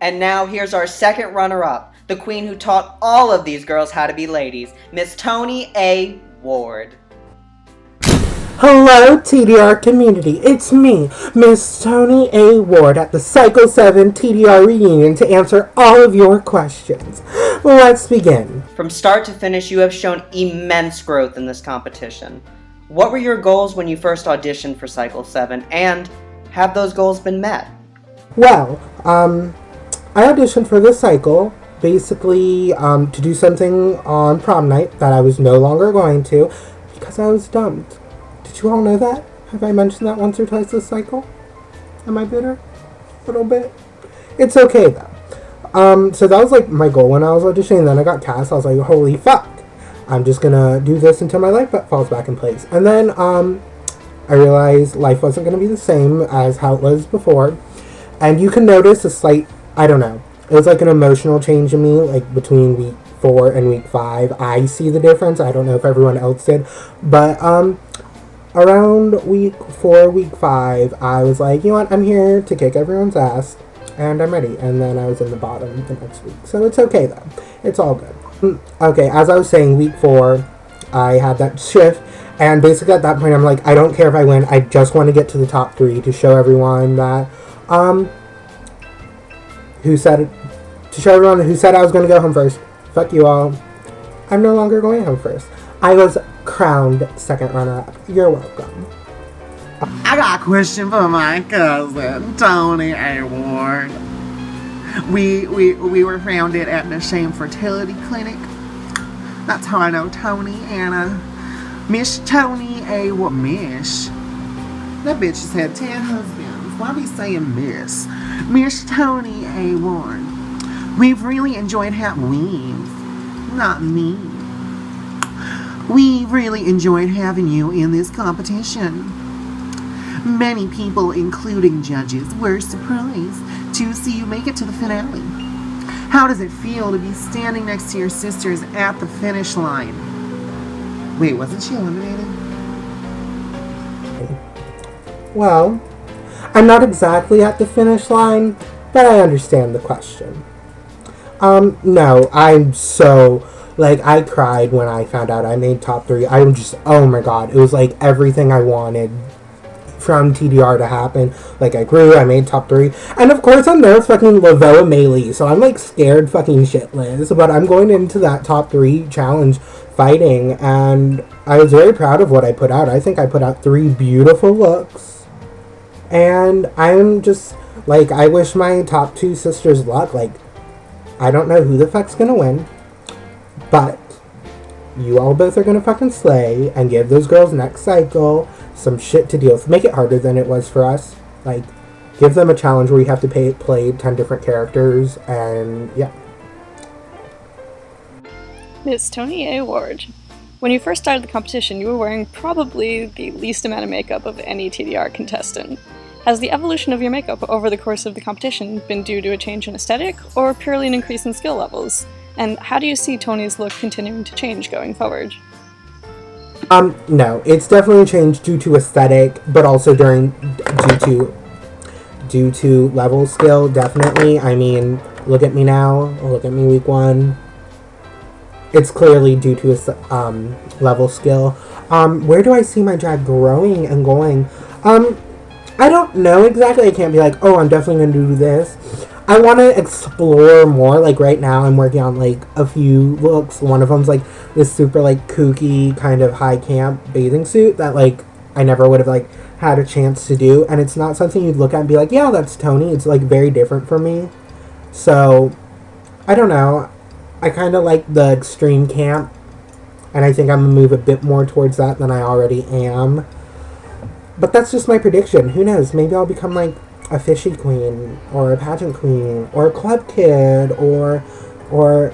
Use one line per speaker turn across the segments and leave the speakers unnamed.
And now here's our second runner-up, the queen who taught all of these girls how to be ladies, Miss Tonya Ward.
Hello, TDR community. It's me, Miss Tonya Ward at the Cycle 7 TDR reunion to answer all of your questions. Let's begin.
From start to finish, you have shown immense growth in this competition. What were your goals when you first auditioned for Cycle 7, and have those goals been met?
Well, I auditioned for this cycle, basically to do something on prom night that I was no longer going to because I was dumped. Did you all know that? Have I mentioned that once or twice this cycle? Am I bitter? A little bit. It's okay though. So that was like my goal when I was auditioning. Then I got cast. I was like, holy fuck. I'm just gonna do this until my life falls back in place. And then I realized life wasn't gonna be the same as how it was before. And you can notice a slight, I don't know, it was like an emotional change in me, like between week 4 and week 5. I see the difference. I don't know if everyone else did. But around week 4, week 5, I was like, you know what, I'm here to kick everyone's ass, and I'm ready. And then I was in the bottom the next week. So it's okay though. It's all good. Okay, as I was saying, week 4, I had that shift. And basically at that point, I'm like, I don't care if I win. I just want to get to the top 3 to show everyone that, who said I was going to go home first. Fuck you all. I'm no longer going home first. I was crowned second runner-up. You're welcome.
I got a question for my cousin, Tonya Ward. We were founded at the same fertility clinic. That's how I know Tony and Miss Tonya Ward. Miss. That bitch has had 10 husbands. Why be saying Miss? Miss Tonya Ward. We've really enjoyed not me. We really enjoyed having you in this competition. Many people, including judges, were surprised to see you make it to the finale. How does it feel to be standing next to your sisters at the finish line? Wait, wasn't she eliminated?
Well, I'm not exactly at the finish line, but I understand the question. No, I'm so, I cried when I found out I made top 3. I'm just, oh my god, it was like everything I wanted from TDR to happen. I grew, I made top 3, and of course I'm there with fucking Lavo Melee, so I'm scared fucking shitless, but I'm going into that top 3 challenge fighting, and I was very proud of what I put out. I think I put out 3 beautiful looks, and I'm just, I wish my top 2 sisters luck. I don't know who the fuck's gonna win, but you all both are gonna fucking slay and give those girls next cycle some shit to deal with. Make it harder than it was for us. Give them a challenge where you have to play 10 different characters, and yeah.
Miss Tonya Ward. When you first started the competition, you were wearing probably the least amount of makeup of any TDR contestant. Has the evolution of your makeup over the course of the competition been due to a change in aesthetic, or purely an increase in skill levels? And how do you see Tony's look continuing to change going forward?
No, it's definitely changed due to aesthetic, but also due to level skill, definitely. I mean, look at me now, look at me week 1. It's clearly due to level skill. Where do I see my drag growing and going? I don't know exactly. I can't be like, oh, I'm definitely going to do this. I want to explore more. Right now, I'm working on, a few looks. One of them's, this super, kooky kind of high camp bathing suit that, I never would have, had a chance to do. And it's not something you'd look at and be like, yeah, that's Tony. It's, very different for me. So, I don't know. I kind of like the extreme camp. And I think I'm going to move a bit more towards that than I already am. But that's just my prediction. Who knows? Maybe I'll become, a fishy queen, or a pageant queen, or a club kid, or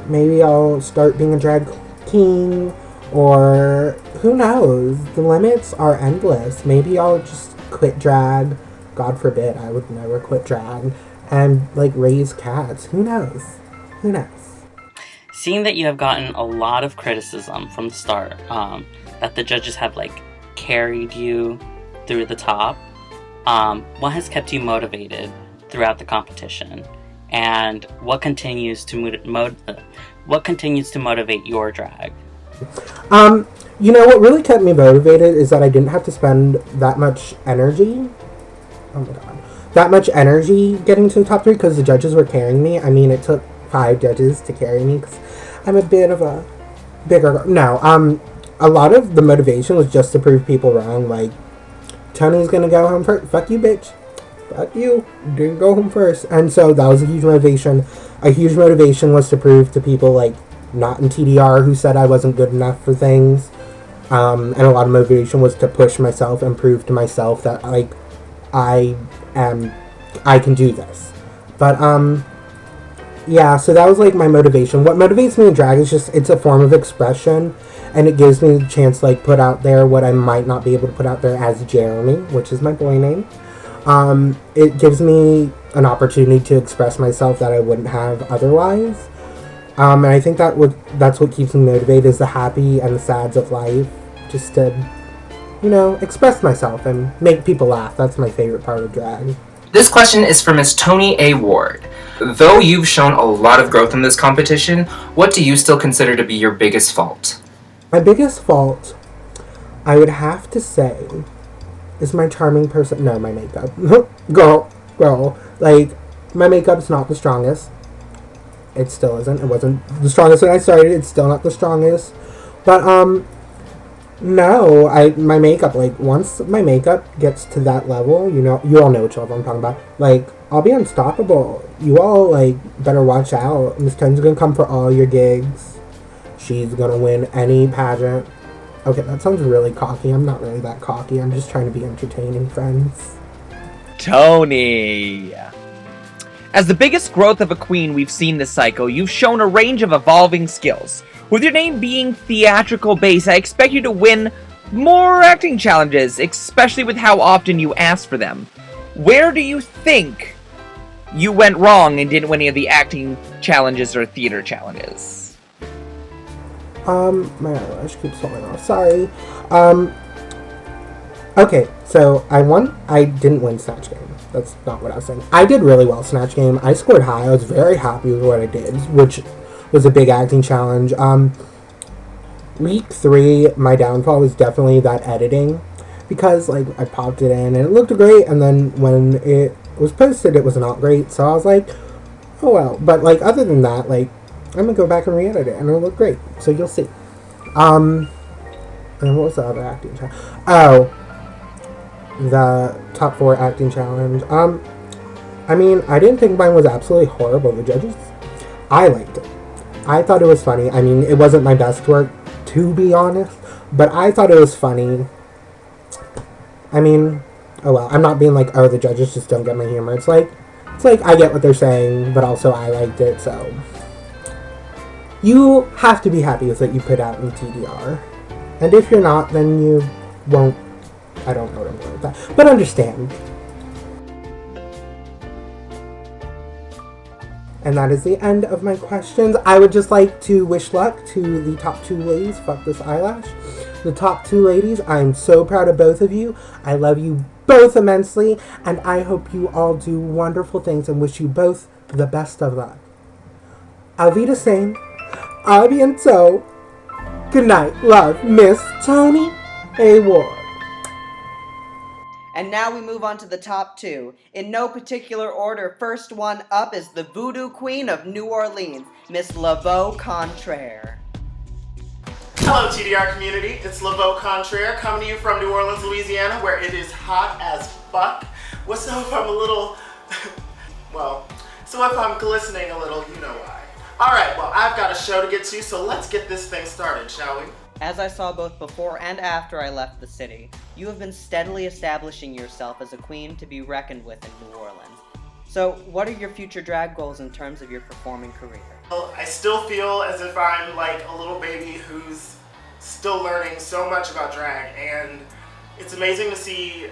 maybe I'll start being a drag king, or who knows? The limits are endless. Maybe I'll just quit drag. God forbid, I would never quit drag. And, raise cats. Who knows? Who knows?
Seeing that you have gotten a lot of criticism from the start, that the judges have, carried you through the top, what has kept you motivated throughout the competition? and what continues to motivate your drag?
You know, what really kept me motivated is that I didn't have to spend that much energy. Oh my god. That much energy getting to the top 3 because the judges were carrying me. I mean, it took 5 judges to carry me because I'm a bit of a bigger girl. No, a lot of the motivation was just to prove people wrong. Like, Tony's gonna go home first. Fuck you, bitch. Fuck you. Didn't go home first. And so that was a huge motivation. A huge motivation was to prove to people, like, not in TDR who said I wasn't good enough for things. And a lot of motivation was to push myself and prove to myself that, like, I can do this. But, yeah, so that was, like, my motivation. What motivates me in drag is just, it's a form of expression, and it gives me the chance to, like, put out there what I might not be able to put out there as Jeremy, which is my boy name. It gives me an opportunity to express myself that I wouldn't have otherwise. And I think that's what keeps me motivated, is the happy and the sads of life. Just to, you know, express myself and make people laugh. That's my favorite part of drag.
This question is from Miss Tonya Ward. Though you've shown a lot of growth in this competition, what do you still consider to be your biggest fault?
My biggest fault, I would have to say, is my charming person. No, my makeup. Girl. Like, my makeup's not the strongest. It still isn't. It wasn't the strongest when I started. It's still not the strongest. But, no, my makeup, like, once my makeup gets to that level, you know, you all know which level I'm talking about. Like, I'll be unstoppable. You all, like, better watch out. Miss Tone's gonna come for all your gigs. She's gonna win any pageant. Okay, that sounds really cocky. I'm not really that cocky. I'm just trying to be entertaining, friends.
Tony. As the biggest growth of a queen we've seen this cycle, you've shown a range of evolving skills. With your name being theatrical based, I expect you to win more acting challenges, especially with how often you ask for them. Where do you think you went wrong and didn't win any of the acting challenges or theater challenges?
My eyelash keeps falling off. Sorry. Okay, so I didn't win Snatch Game. That's not what I was saying. I did really well Snatch Game. I scored high. I was very happy with what I did, which was a big acting challenge. Week 3, my downfall was definitely that editing, because, like, I popped it in and it looked great, and then when it was posted, it was not great, so I was like, oh well. But, like, other than that, like, I'm gonna go back and re-edit it, and it'll look great, so you'll see. And what was the other acting challenge? Oh, the top 4 acting challenge. I mean, I didn't think mine was absolutely horrible. The judges, I liked it. I thought it was funny. I mean, it wasn't my best work, to be honest, but I thought it was funny. I mean, oh well. I'm not being like, oh, the judges just don't get my humor. It's like I get what they're saying, but also I liked it, so. You have to be happy with what you put out in TDR. And if you're not, then you won't. I don't know what I'm doing with that. But understand. And that is the end of my questions. I would just like to wish luck to the top 2 ladies. Fuck this eyelash. The top 2 ladies, I'm so proud of both of you. I love you both immensely. And I hope you all do wonderful things and wish you both the best of luck. Auf Wiedersehen. A bientôt. Good night. Love, Miss Tonya Ward.
And now we move on to the top 2. In no particular order, first one up is the Voodoo Queen of New Orleans, Miss Lavo Contra.
Hello, TDR community. It's Lavo Contra coming to you from New Orleans, Louisiana, where it is hot as fuck. What's up if I'm a little, well, so if I'm glistening a little, you know why. Alright, well, I've got a show to get to, so let's get this thing started, shall we?
As I saw both before and after I left the city, you have been steadily establishing yourself as a queen to be reckoned with in New Orleans. So, what are your future drag goals in terms of your performing career?
Well, I still feel as if I'm like a little baby who's still learning so much about drag, and it's amazing to see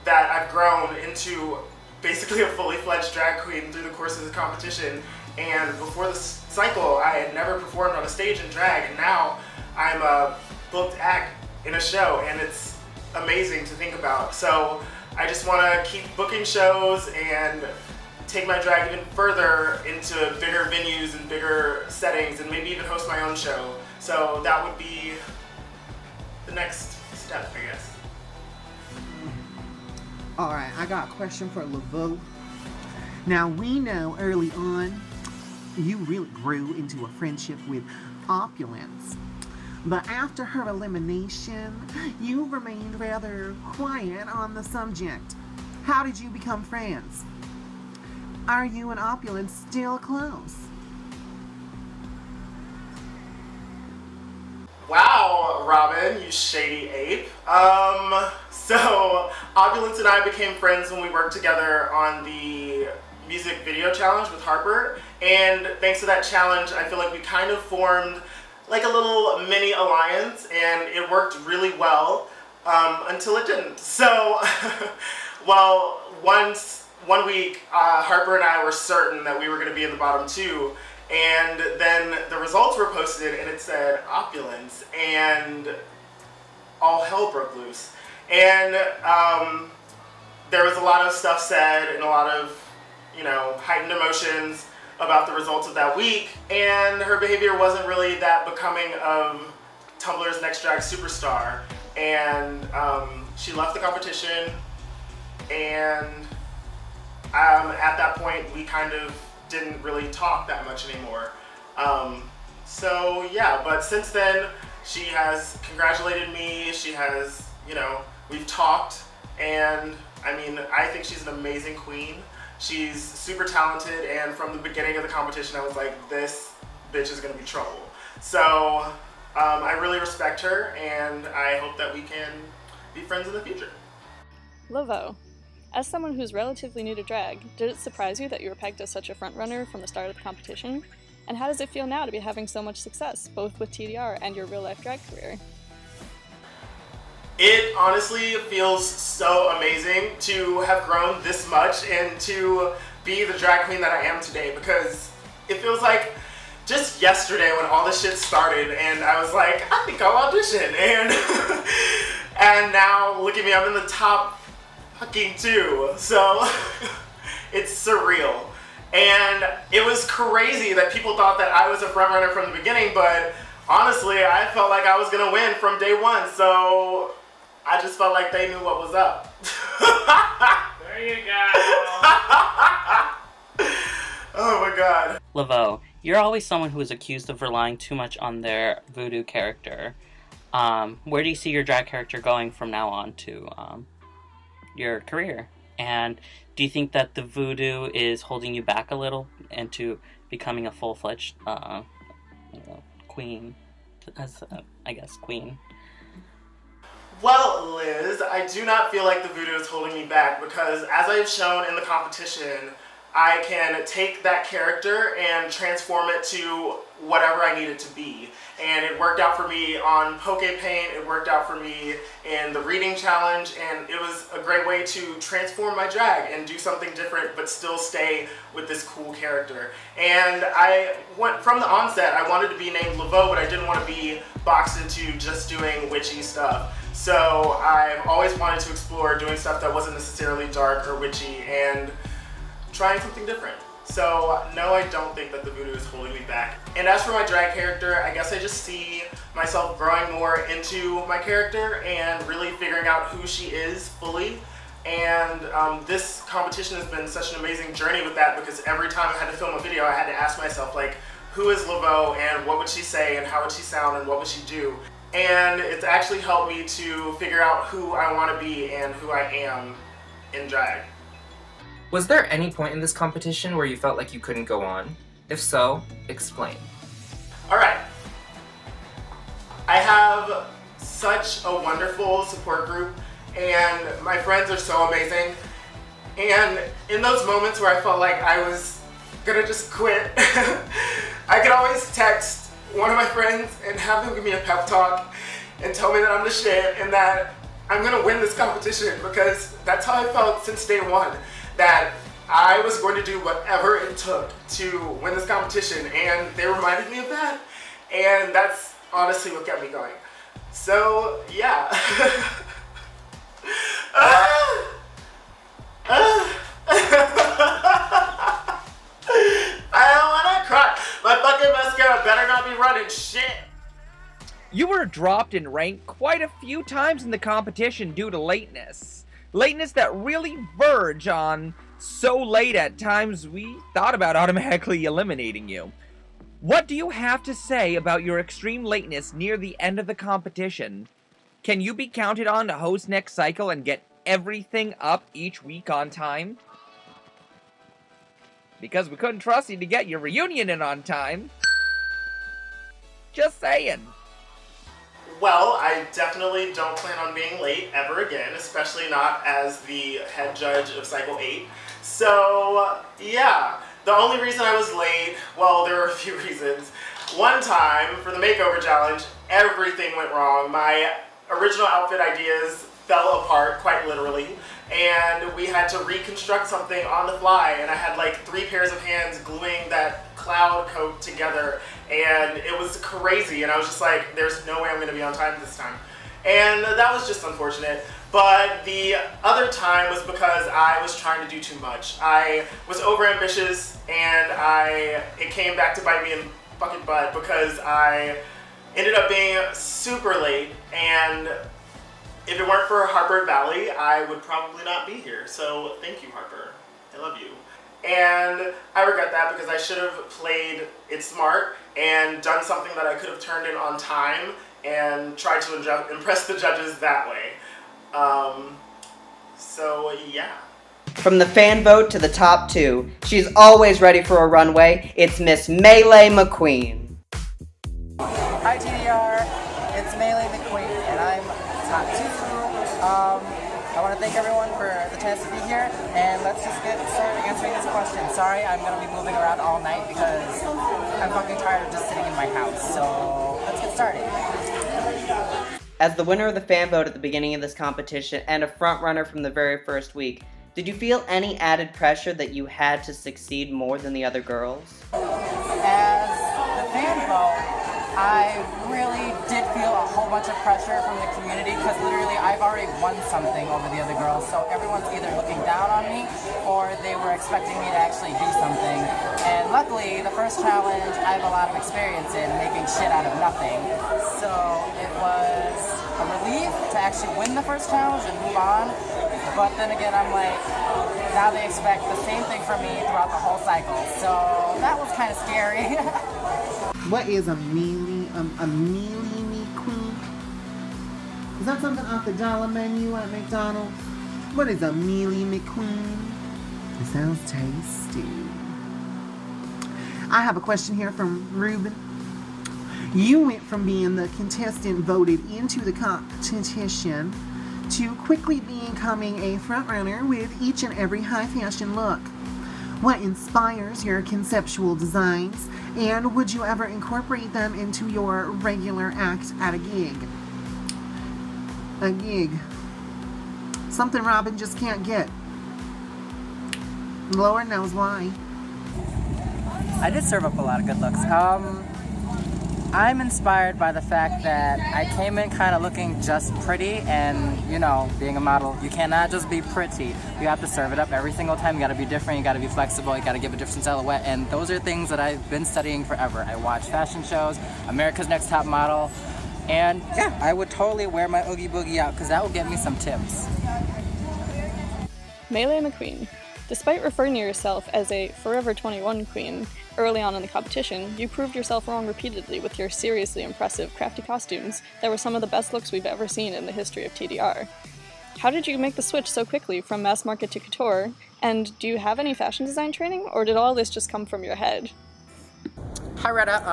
that I've grown into basically a fully fledged drag queen through the course of the competition. And before this cycle, I had never performed on a stage in drag, and now I'm a booked act in a show, and it's amazing to think about. So I just want to keep booking shows and take my drag even further into bigger venues and bigger settings and maybe even host my own show. So that would be the next step, I guess.
Alright, I got a question for Lavo. Now, we know early on you really grew into a friendship with Opulence. But after her elimination, you remained rather quiet on the subject. How did you become friends? Are you and Opulence still close?
Wow, Robin, you shady ape. So Opulence and I became friends when we worked together on the music video challenge with Harper, and thanks to that challenge, I feel like we kind of formed like a little mini alliance, and it worked really well until it didn't. So, well, one week, Harper and I were certain that we were going to be in the bottom 2, and then the results were posted, and it said Opulence, and all hell broke loose. And there was a lot of stuff said and a lot of, you know, heightened emotions about the results of that week, and her behavior wasn't really that becoming of Tumblr's Next Drag Superstar, and she left the competition, and at that point we kind of didn't really talk that much anymore. So yeah, but since then she has congratulated me, she has, you know, we've talked, and I mean, I think she's an amazing queen. She's super talented, and from the beginning of the competition, I was like, this bitch is gonna be trouble. So I really respect her, and I hope that we can be friends in the future.
Lavo, as someone who's relatively new to drag, did it surprise you that you were pegged as such a frontrunner from the start of the competition? And how does it feel now to be having so much success, both with TDR and your real-life drag career?
It honestly feels so amazing to have grown this much and to be the drag queen that I am today, because it feels like just yesterday when all this shit started and I was like, I think I'll audition, and now look at me, I'm in the top fucking 2, so it's surreal. And it was crazy that people thought that I was a frontrunner from the beginning, but honestly, I felt like I was gonna win from day 1, so I just felt like they knew what was up.
There you go.
Oh my god.
Lavo, you're always someone who is accused of relying too much on their voodoo character. Where do you see your drag character going from now on to your career? And do you think that the voodoo is holding you back a little into becoming a full-fledged queen? I guess queen.
Well, Liz, I do not feel like the voodoo is holding me back, because as I've shown in the competition, I can take that character and transform it to whatever I need it to be. And it worked out for me on Poke Paint, it worked out for me in the reading challenge, and it was a great way to transform my drag and do something different but still stay with this cool character. And I went from the onset, I wanted to be named Lavo, but I didn't want to be boxed into just doing witchy stuff. So I've always wanted to explore doing stuff that wasn't necessarily dark or witchy and trying something different. So no, I don't think that the voodoo is holding me back. And as for my drag character, I guess I just see myself growing more into my character and really figuring out who she is fully. And this competition has been such an amazing journey with that, because every time I had to film a video, I had to ask myself, like, who is Lavo, and what would she say, and how would she sound, and what would she do? And it's actually helped me to figure out who I want to be and who I am in drag.
Was there any point in this competition where you felt like you couldn't go on? If so, explain.
Alright. I have such a wonderful support group, and my friends are so amazing. And in those moments where I felt like I was gonna just quit, I could always text one of my friends and have them give me a pep talk and tell me that I'm the shit and that I'm gonna win this competition, because that's how I felt since day 1. That I was going to do whatever it took to win this competition, and they reminded me of that, and that's honestly what kept me going. So yeah. not be running shit.
You were dropped in rank quite a few times in the competition due to lateness. Lateness that really verge on so late at times we thought about automatically eliminating you. What do you have to say about your extreme lateness near the end of the competition? Can you be counted on to host next cycle and get everything up each week on time? Because we couldn't trust you to get your reunion in on time. Just saying.
Well, I definitely don't plan on being late ever again, especially not as the head judge of Cycle 8. So, yeah. The only reason I was late, well, there were a few reasons. One time, for the makeover challenge, everything went wrong. My original outfit ideas fell apart, quite literally, and we had to reconstruct something on the fly, and I had like 3 pairs of hands gluing that cloud coat together, and it was crazy, and I was just like, there's no way I'm going to be on time this time. And that was just unfortunate. But the other time was because I was trying to do too much. I was overambitious, and it came back to bite me in the fucking butt because I ended up being super late, and if it weren't for Harper Valley, I would probably not be here. So thank you, Harper. I love you. And I regret that because I should have played it smart and done something that I could have turned in on time and tried to impress the judges that way. So yeah.
From the fan vote to the top 2, she's always ready for a runway. It's Miss Melee McQueen.
Hi TDR, it's Melee McQueen, and I'm top 2. I want to thank everyone for the chance to be here, and let's just get started answering this question. Sorry, I'm going to be moving around all night because I'm fucking tired of just sitting in my house, so let's get started.
As the winner of the fan vote at the beginning of this competition and a front runner from the very first week, did you feel any added pressure that you had to succeed more than the other girls?
As the fan vote, I really did feel a whole bunch of pressure from the community because literally I've already won something over the other girls, so everyone's either looking down on me or they were expecting me to actually do something. And luckily, the first challenge I have a lot of experience in making shit out of nothing, so it was a relief to actually win the first challenge and move on. But then again, I'm like, now they expect the same thing from me throughout the whole cycle, so that was kind of scary.
What is a mealy McQueen? Is that something off the dollar menu at McDonald's? What is a mealy McQueen? It sounds tasty. I have a question here from Ruben. You went from being the contestant voted into the competition to quickly becoming a frontrunner with each and every high fashion look. What inspires your conceptual designs, and would you ever incorporate them into your regular act at a gig? A gig. Something Robin just can't get. Lord knows why.
I did serve up a lot of good looks. I'm inspired by the fact that I came in kind of looking just pretty, and you know, being a model, you cannot just be pretty. You have to serve it up every single time. You gotta be different, you gotta be flexible, you gotta give a different silhouette, and those are things that I've been studying forever. I watch fashion shows, America's Next Top Model, and yeah, I would totally wear my Oogie Boogie out because that would get me some tips.
Melee McQueen. Despite referring to yourself as a Forever 21 queen early on in the competition, you proved yourself wrong repeatedly with your seriously impressive crafty costumes that were some of the best looks we've ever seen in the history of TDR. How did you make the switch so quickly from mass market to couture, and do you have any fashion design training, or did all this just come from your head?
Hi Retta,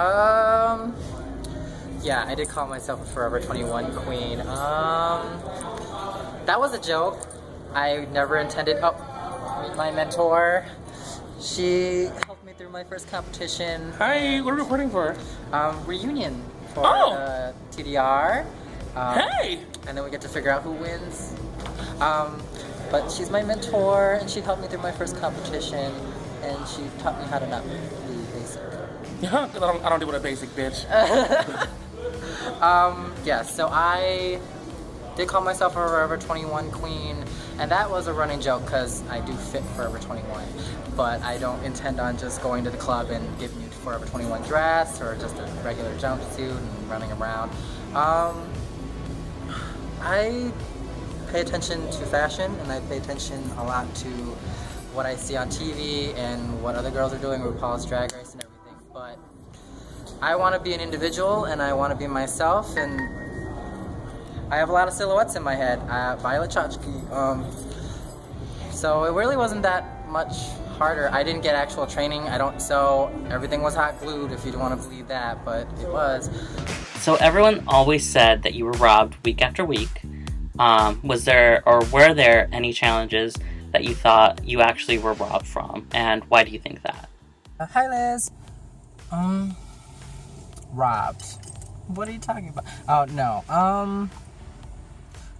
yeah, I did call myself a Forever 21 queen. That was a joke. I never intended, meet my mentor. She helped me through my first competition.
Hi, what are we recording for?
Reunion for TDR.
Hey!
And then we get to figure out who wins. But she's my mentor, and she helped me through my first competition, and she taught me how to not be basic.
Yeah, I don't deal with a basic bitch.
Yeah, so I did call myself a Forever 21 queen. And that was a running joke because I do fit Forever 21, but I don't intend on just going to the club and giving you Forever 21 dress or just a regular jumpsuit and running around. I pay attention to fashion, and I pay attention a lot to what I see on TV and what other girls are doing, RuPaul's Drag Race and everything, but I want to be an individual and I want to be myself, and I have a lot of silhouettes in my head. Violet Chachki. So it really wasn't that much harder. I didn't get actual training. I don't sew. Everything was hot glued, if you don't want to believe that, but it was.
So everyone always said that you were robbed week after week. Was there, or were there any challenges that you thought you actually were robbed from, and why do you think that?
Hi, Liz. Robbed. What are you talking about? Oh, no.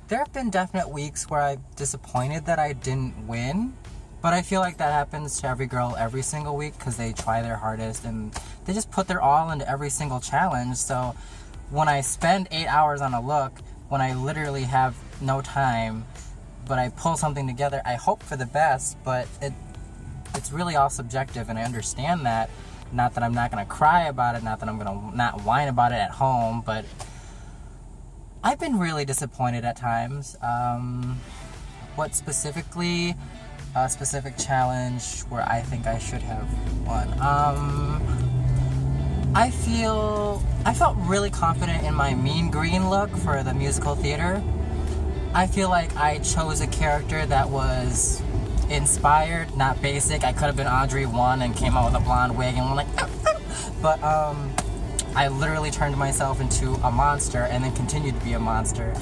There have been definite weeks where I'm disappointed that I didn't win, but I feel like that happens to every girl every single week because they try their hardest and they just put their all into every single challenge. So when I spend 8 hours on a look, when I literally have no time, but I pull something together, I hope for the best, but it's really all subjective, and I understand that. Not that I'm not going to cry about it, not that I'm going to not whine about it at home, but I've been really disappointed at times. What specifically, a specific challenge where I think I should have won? I felt really confident in my mean green look for the musical theater. I feel like I chose a character that was inspired, not basic. I could have been Audrey 1 and came out with a blonde wig and went like, but I literally turned myself into a monster and then continued to be a monster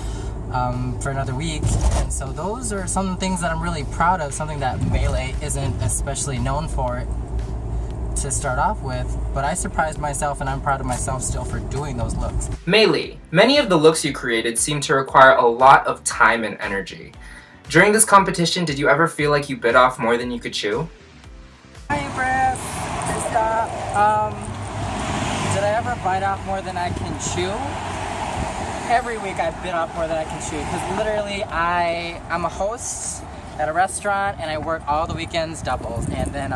for another week. And so those are some things that I'm really proud of, something that Melee isn't especially known for to start off with, but I surprised myself and I'm proud of myself still for doing those looks.
Melee, many of the looks you created seem to require a lot of time and energy. During this competition, did you ever feel like you bit off more than you could chew?
Hi, Brad. Stop. Did I ever bite off more than I can chew? Every week I bit off more than I can chew, because literally I'm a host at a restaurant and I work all the weekends doubles, and then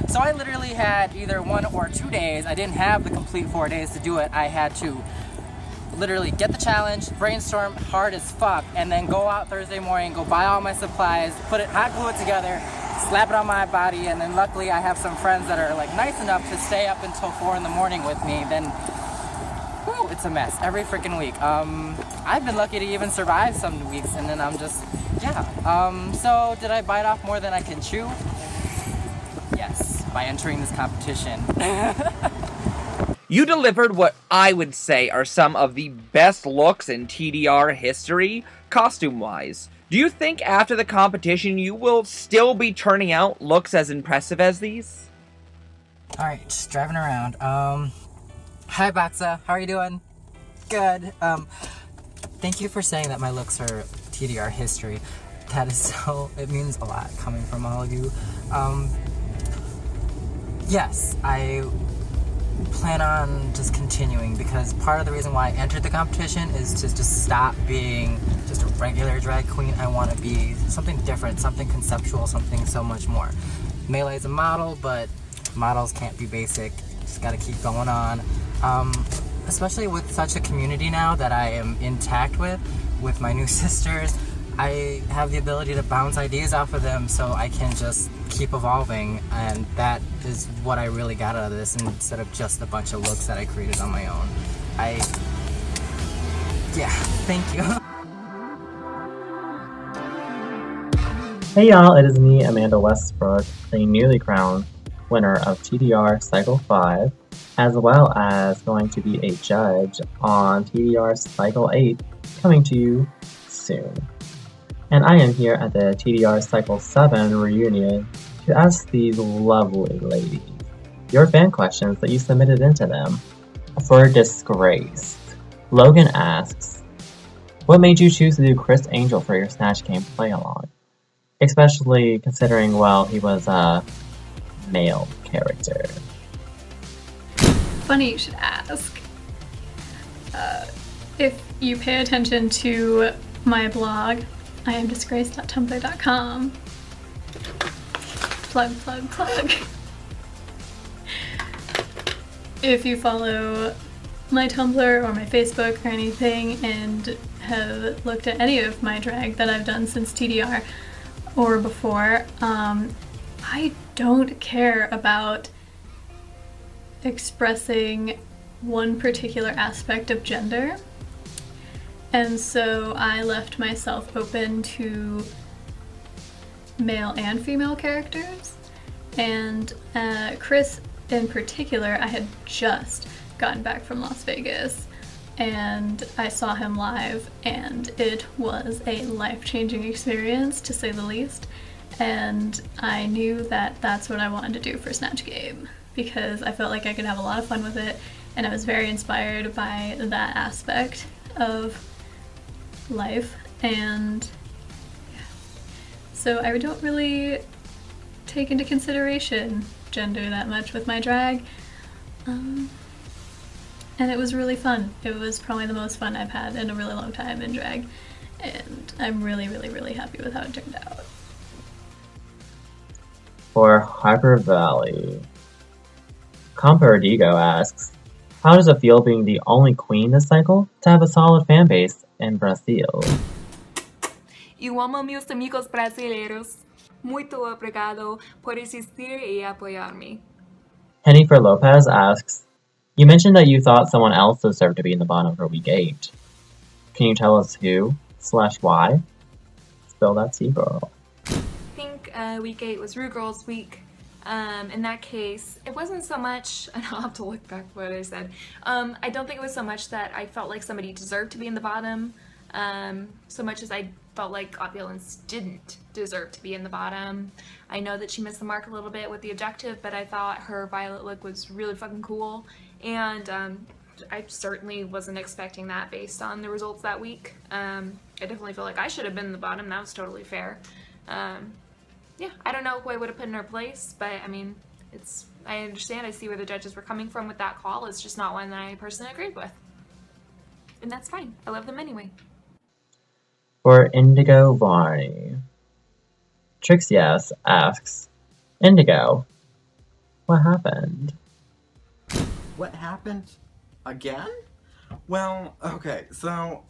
so I literally had either 1 or 2 days. I didn't have the complete 4 days to do it. I had to literally get the challenge, brainstorm hard as fuck, and then go out Thursday morning, go buy all my supplies, hot glue it together, slap it on my body, and then luckily I have some friends that are like nice enough to stay up until 4 in the morning with me. Then, whew, it's a mess every freaking week. I've been lucky to even survive some weeks, and then I'm just, yeah. So did I bite off more than I can chew? Yes, by entering this competition.
You delivered what I would say are some of the best looks in TDR history, costume-wise. Do you think after the competition you will still be turning out looks as impressive as these?
Alright, just driving around. Hi Batsa, how are you doing? Good. Thank you for saying that my looks are TDR history. That is it means a lot coming from all of you. Yes, I plan on just continuing, because part of the reason why I entered the competition is to just stop being just a regular drag queen. I want to be something different, something conceptual, something so much more. Melee is a model, but models can't be basic. Just gotta keep going on. Especially with such a community now that I am intact with my new sisters. I have the ability to bounce ideas off of them, so I can just keep evolving, and that is what I really got out of this, instead of just a bunch of looks that I created on my own. Yeah, thank you.
Hey y'all, it is me, Amanda Westbrook, the newly crowned winner of TDR Cycle 5, as well as going to be a judge on TDR Cycle 8, coming to you soon. And I am here at the TDR Cycle 7 reunion to ask these lovely ladies your fan questions that you submitted into them. For Disgraced, Logan asks, what made you choose to do Chris Angel for your Snatch Game play-along? Especially considering, well, he was a male character.
Funny you should ask. If you pay attention to my blog,
iamdisgraced.tumblr.com. Plug. If you follow my Tumblr or my Facebook or anything and have looked at any of my drag that I've done since TDR or before, I don't care about expressing one particular aspect of gender. And so I left myself open to male and female characters. And Chris in particular, I had just gotten back from Las Vegas and I saw him live, and it was a life-changing experience to say the least. And I knew that that's what I wanted to do for Snatch Game, because I felt like I could have a lot of fun with it, and I was very inspired by that aspect of life. And yeah. So I don't really take into consideration gender that much with my drag. And it was really fun. It was probably the most fun I've had in a really long time in drag. And I'm really, really, really happy with how it turned out.
For Hyper Valley, Comperdigo asks, how does it feel being the only queen this cycle to have a solid fan base in Brazil?
Eu amo meus amigos brasileiros. Muito obrigado por existir e apoiar-me.
Jennifer Lopez asks, you mentioned that you thought someone else deserved to be in the bottom for week 8. Can you tell us who/why? Spill that tea, girl.
I think week 8 was Rue Girls week. In that case, it wasn't so much, and I'll have to look back what I said. I don't think it was so much that I felt like somebody deserved to be in the bottom, so much as I felt like Opulence didn't deserve to be in the bottom. I know that she missed the mark a little bit with the objective, but I thought her violet look was really fucking cool, and I certainly wasn't expecting that based on the results that week. I definitely feel like I should have been in the bottom. That was totally fair. Yeah, I don't know who I would have put in her place, but I mean, I understand, I see where the judges were coming from with that call. It's just not one that I personally agreed with. And that's fine. I love them anyway.
For Indigo Varney, Trixie asks, Indigo, what happened?
What happened? Again? Well, okay, so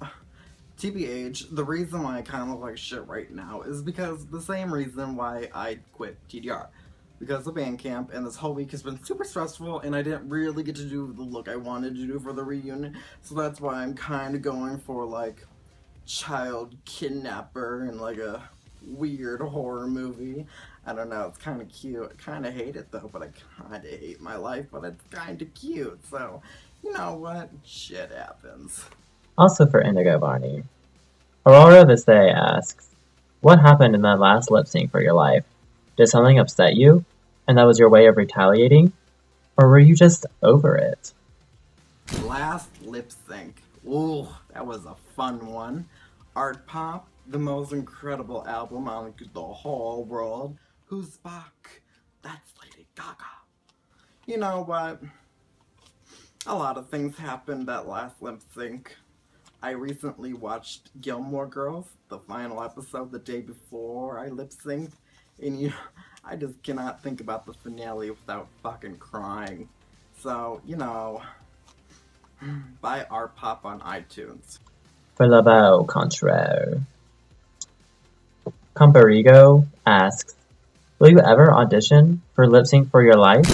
TBH, the reason why I kind of look like shit right now is because the same reason why I quit TDR. Because of band camp, and this whole week has been super stressful, and I didn't really get to do the look I wanted to do for the reunion, so that's why I'm kind of going for, like, child kidnapper and, like, a weird horror movie. I don't know, it's kind of cute. I kind of hate it, though, but I kind of hate my life, but it's kind of cute, so, you know what? Shit happens.
Also for Indigo Varney, Aurora Visay asks, what happened in that last lip sync for your life? Did something upset you, and that was your way of retaliating? Or were you just over it?
Last lip sync. Ooh, that was a fun one. Art Pop, the most incredible album on the whole world. Who's back? That's Lady Gaga. You know what? A lot of things happened that last lip sync. I recently watched Gilmore Girls, the final episode, the day before I lip synced, and I just cannot think about the finale without fucking crying. So, buy Art Pop on iTunes.
For Lavo Contra, Comparigo asks, will you ever audition for Lip Sync for Your Life?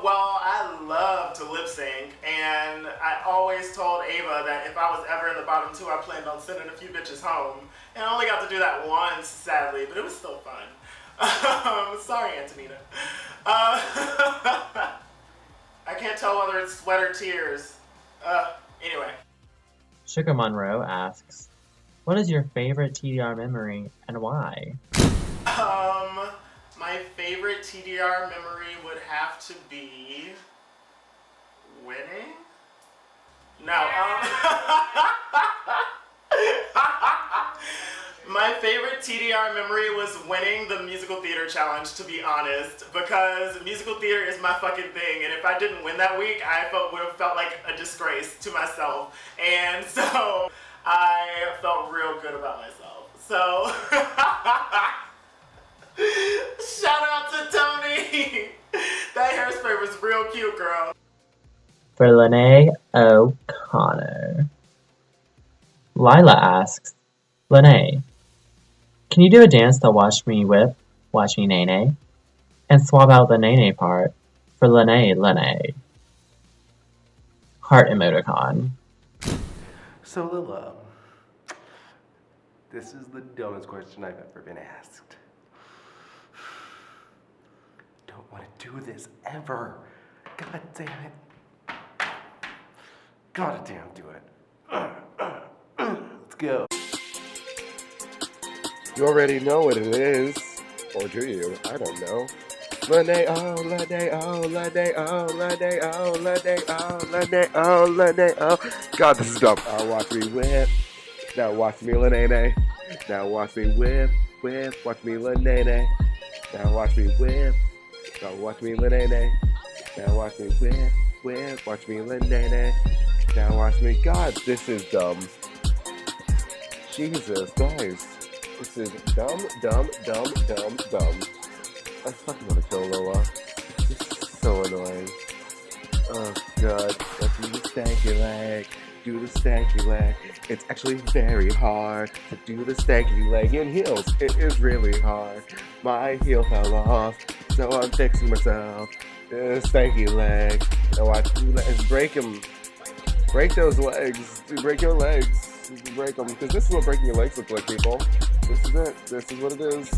Well, I love to lip sync, and I always told Ava that if I was ever in the bottom 2, I planned on sending a few bitches home. And I only got to do that once, sadly, but it was still fun. Sorry, Antonina. I can't tell whether it's sweat or tears. Anyway.
Sugar Monroe asks, what is your favorite TDR memory and why?
My favorite TDR memory would have to be winning? No, my favorite TDR memory was winning the musical theater challenge, to be honest, because musical theater is my fucking thing, and if I didn't win that week, I would have felt like a disgrace to myself. And so I felt real good about myself. So, shout out to Tony. That hairspray was real cute, girl.
For Lene O'Connor. Lila asks, Lene, can you do a dance to Watch Me Whip, Watch Me Nay Nay? And swap out the Nay Nay part for Lene. Heart emoticon.
So Lila, this is the dumbest question I've ever been asked. Don't want to do this ever. God damn it. God damn, do it. Let's go. You already know what it is. Or do you? I don't know. Lene, oh, Lene, oh, Lene, oh, Lene, oh, Lene, oh, Lene, oh, Lene, oh. God, this is dumb. Watch me whip. Now watch me Lene. Now watch me whip, whip. Watch me Lene. Now watch me whip. Now watch me Lene. Now watch me whip, whip. Watch me Lene. Now watch me. God, this is dumb. Jesus, guys. This is dumb. I fucking want to kill Lola. This is so annoying. Oh god. Let's do the stanky leg. Do the stanky leg. It's actually very hard to do the stanky leg in heels. It is really hard. My heel fell off, so I'm fixing myself. Stanky leg. Now watch me break them. Break those legs. Break your legs. Break them. Because this is what breaking your legs look like, people. This is it. This is what it is.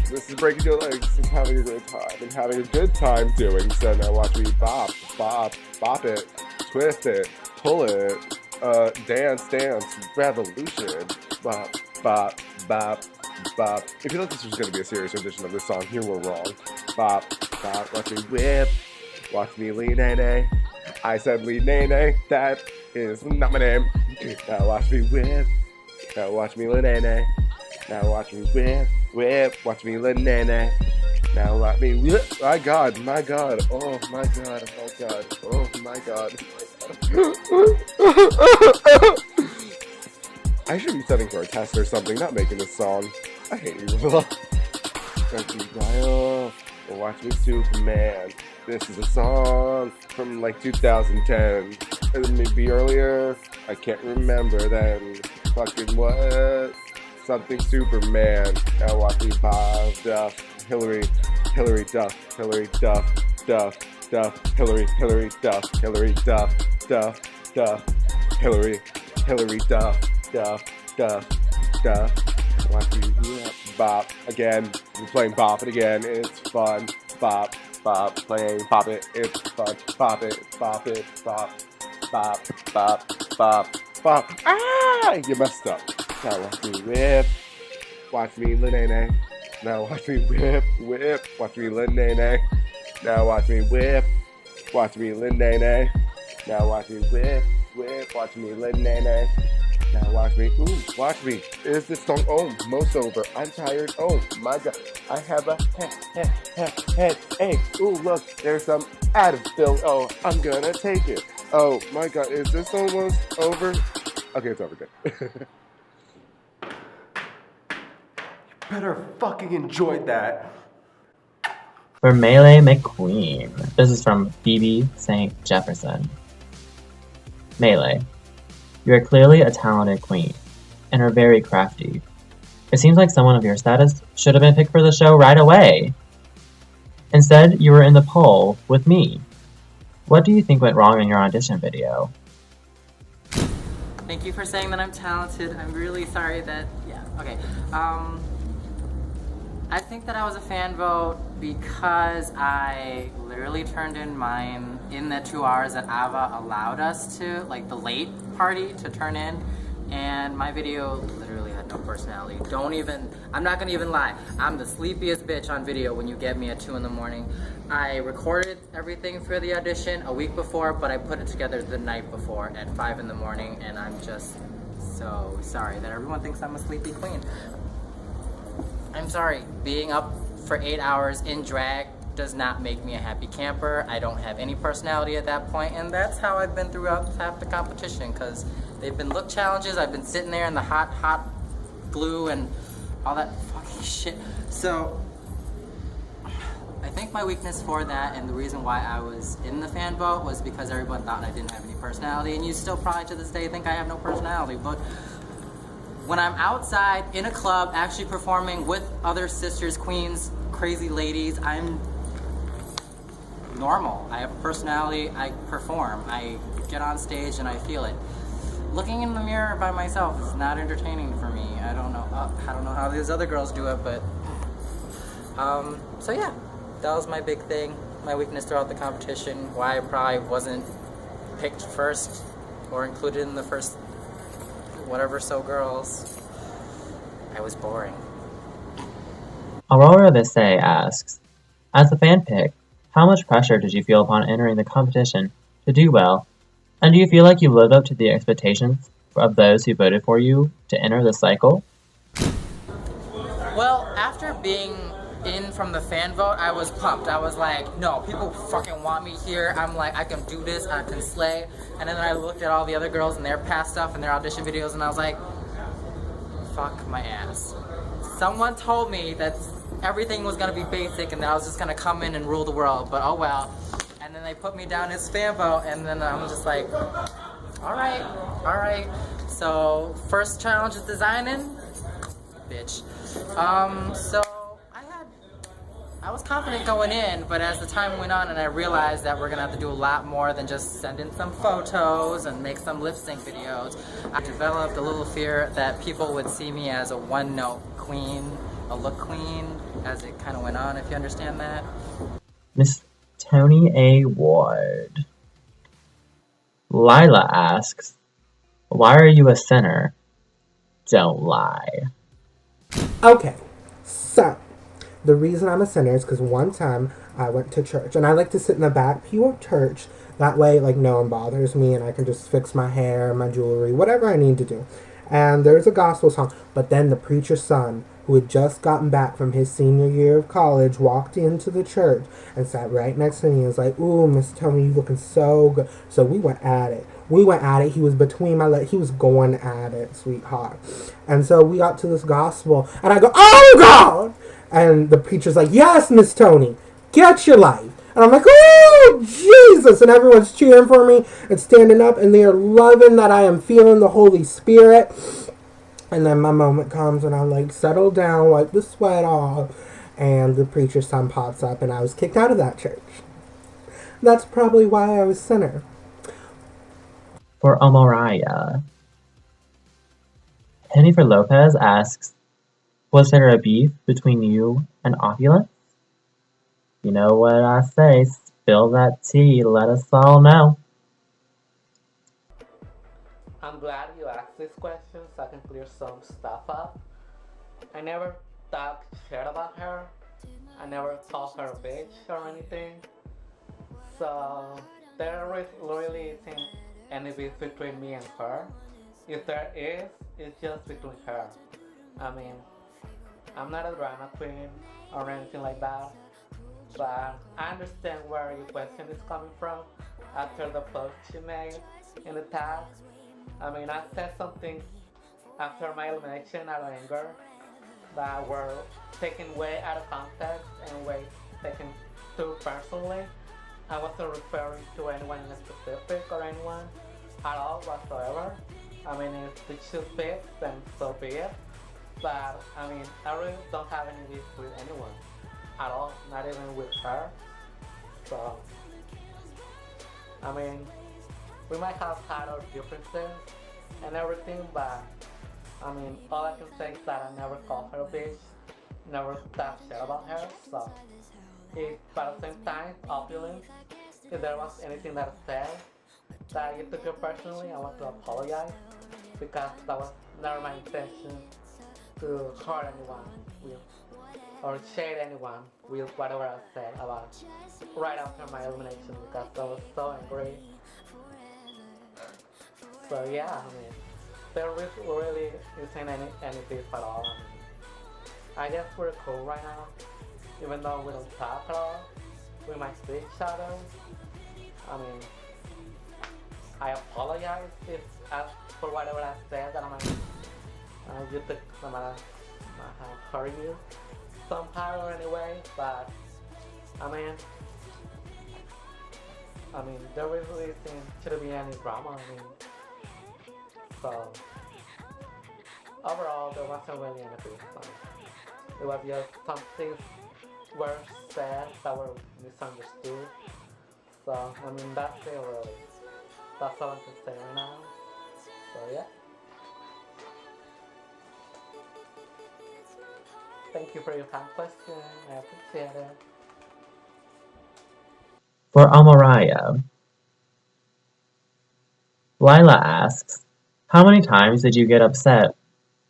This is breaking your legs and having a great time. And having a good time doing so. Now watch me bop, bop, bop it, twist it, pull it, dance, revolution. Bop, bop, bop, bop. If you thought this was going to be a serious rendition of this song, you were wrong. Bop, bop, watch me whip. Watch me lean nay. I said lean nay. That is not my name. Now watch me whip. Now watch me lean nay. Now watch me whip, whip. Watch me Lene. Now watch me whip. My god. Oh my god. Oh my god. I should be studying for a test or something, not making this song. I hate you. Watch me Dial. Watch me Superman. This is a song from like 2010. Maybe earlier. I can't remember then. Fucking what? Something Superman. Now watch me Bob Duff. Hillary Duff. Hillary Duff. Hillary Duff. Hillary Duff. Hillary Duff. Watch me bop. Again, we're playing Bop It again. It's fun. Bop, playing Bop It. It's fun. Bop it, bop, bop. Ah! You messed up. Now watch me whip. Watch me Lene. Now watch me whip. Watch me Lene. Now watch me whip. Watch me Lene. Now watch me whip. Watch me Lene. Now watch me. Ooh, watch me. Is this song almost over? I'm tired. Oh my god. I have a headache. Ooh, look. There's some Advil. Oh, I'm gonna take it. Oh my god. Is this almost over? Okay, it's over. Good. Better fucking enjoy that.
For Melee McQueen. This is from Phoebe St. Jefferson. Melee. You are clearly a talented queen, and are very crafty. It seems like someone of your status should have been picked for the show right away. Instead, you were in the poll with me. What do you think went wrong in your audition video?
Thank you for saying that I'm talented. I'm really sorry that, okay. I think that I was a fan vote because I literally turned in mine in the 2 hours that Ava allowed us to, like the late party to turn in, and my video literally had no personality. I'm not gonna even lie, I'm the sleepiest bitch on video when you get me at 2 in the morning. I recorded everything for the audition a week before, but I put it together the night before at 5 in the morning, and I'm just so sorry that everyone thinks I'm a sleepy queen. I'm sorry, being up for 8 hours in drag does not make me a happy camper. I don't have any personality at that point, and that's how I've been throughout half the competition, because They've been look challenges. I've been sitting there in the hot glue and all that fucking shit. So I think my weakness for that and the reason why I was in the fan vote was because everyone thought I didn't have any personality, and you still probably to this day think I have no personality. But when I'm outside in a club actually performing with other sisters, queens, crazy ladies, I'm normal. I have a personality, I perform, I get on stage and I feel it. Looking in the mirror by myself is not entertaining for me. I don't know how these other girls do it, but so yeah, that was my big thing, my weakness throughout the competition, why I probably wasn't picked first or included in the first whatever so girls. I was boring.
Aurora Visay asks, as a fan pick, how much pressure did you feel upon entering the competition to do well? And do you feel like you lived up to the expectations of those who voted for you to enter the cycle?
Well, after being in from the fan vote, I was pumped. I was like, no, people fucking want me here. I'm like, I can do this, I can slay. And then I looked at all the other girls and their past stuff and their audition videos, and I was like, fuck my ass. Someone told me that everything was gonna be basic and that I was just gonna come in and rule the world, but oh well. And then they put me down as fan vote, and then I'm just like, all right. So first challenge is designing, bitch. So I was confident going in, but as the time went on and I realized that we're gonna have to do a lot more than just send in some photos and make some lip sync videos, I developed a little fear that people would see me as a one-note queen, a look queen, as it kind of went on, if you understand that.
Miss Tonya Ward. Lila asks, why are you a sinner? Don't lie.
Okay, so the reason I'm a sinner is because one time I went to church, and I like to sit in the back pew of church. That way, like, no one bothers me, and I can just fix my hair, my jewelry, whatever I need to do. And there's a gospel song, but then the preacher's son, who had just gotten back from his senior year of college, walked into the church and sat right next to me and was like, ooh, Miss Tony, you looking so good. So we went at it. He was between my legs. He was going at it, sweetheart. And so we got to this gospel, and I go, oh, God! And the preacher's like, yes, Miss Tony, get your life. And I'm like, oh, Jesus! And everyone's cheering for me and standing up, and they are loving that I am feeling the Holy Spirit. And then my moment comes, and I'm like, settle down, wipe the sweat off. And the preacher's son pops up, and I was kicked out of that church. That's probably why I was sinner.
For Omariah, Jennifer Lopez asks, was there a beef between you and Opulence? You know what I say, spill that tea, let us all know.
I'm glad you asked this question so I can clear some stuff up. I never talked shit about her. I never called her a bitch or anything. So there really isn't any beef between me and her. If there is, it's just between her. I mean, I'm not a drama queen or anything like that, but I understand where your question is coming from after the post you made in the tag. I mean, I said some things after my elimination out of anger that were taken way out of context and way taken too personally. I wasn't referring to anyone in specific or anyone at all whatsoever. I mean, if the shoe fits, then so be it. But, I mean, I really don't have any beef with anyone at all, not even with her. So, I mean, we might have had our differences and everything, but, I mean, all I can say is that I never called her a bitch, never talked shit about her. So, if, but at the same time, Opulence, if there was anything that I said that you took it personally, I want to apologize, because that was never my intention to hurt anyone with, or shade anyone with whatever I said about right after my elimination, because I was so angry. So yeah, I mean, there really isn't any beef at all. I mean, I guess we're cool right now, even though we don't talk at all. We might see each other. I mean, I apologize if for whatever I said that you think I'm gonna hurt you somehow or anyway, but I mean, there really shouldn't be any drama. So overall, there wasn't really anything. It was just some things were said that were misunderstood. So that's it really. That's all I can say right now. So yeah. Thank you for your kind question. I appreciate it.
For Amaraya, Lila asks, how many times did you get upset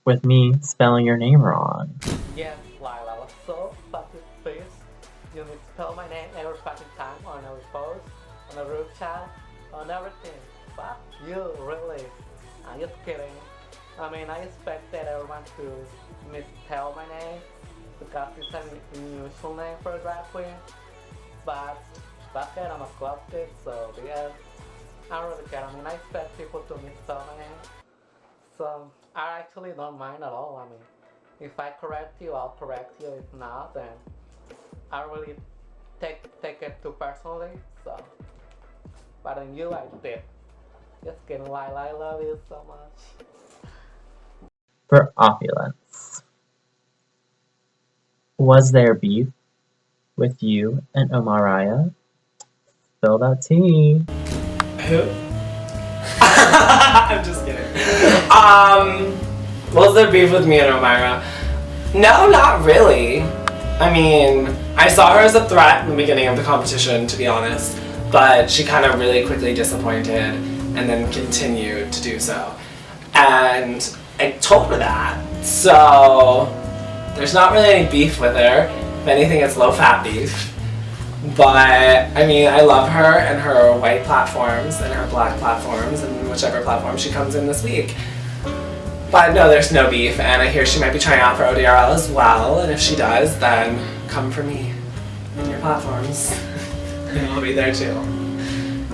with me spelling your name wrong?
Yes, Lila, I was so fucking pissed. You misspell my name every fucking time on every post, on a group chat, on everything. Fuck you, really. I'm just kidding. I expected everyone to misspell my name because it's an unusual name for a drag queen. But back then I'm a club kid, so yeah, I don't really care. I expect people to misspell my name. So I actually don't mind at all. If I correct you, I'll correct you. If not, then I don't really take it too personally. So, but in you, I did. Just kidding, Lila, I love you so much.
For Opulence, was there beef with you and Omaraya? Spill that tea.
Who? I'm just kidding. Was there beef with me and Omira? No, not really. I saw her as a threat in the beginning of the competition, to be honest, but she kind of really quickly disappointed and then continued to do so. And I told her that, so there's not really any beef with her. If anything, it's low-fat beef. But, I love her and her white platforms and her black platforms and whichever platform she comes in this week. But no, there's no beef, and I hear she might be trying out for ODRL as well, and if she does, then come for me and your platforms. And I'll be there too,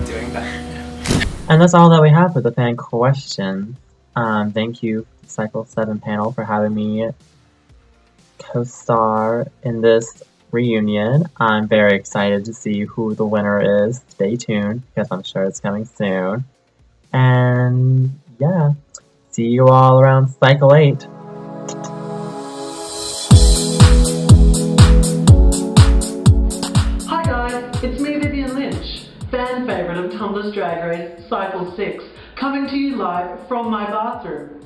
doing better.
And that's all that we have for the fan questions. Thank you, Cycle 7 panel, for having me co-star in this reunion. I'm very excited to see who the winner is. Stay tuned, because I'm sure it's coming soon. And yeah, see you all around Cycle 8.
Hi guys, it's me Vivian Lynch, fan favourite of Tumblr's Drag Race Cycle 6, coming to you live from my bathroom.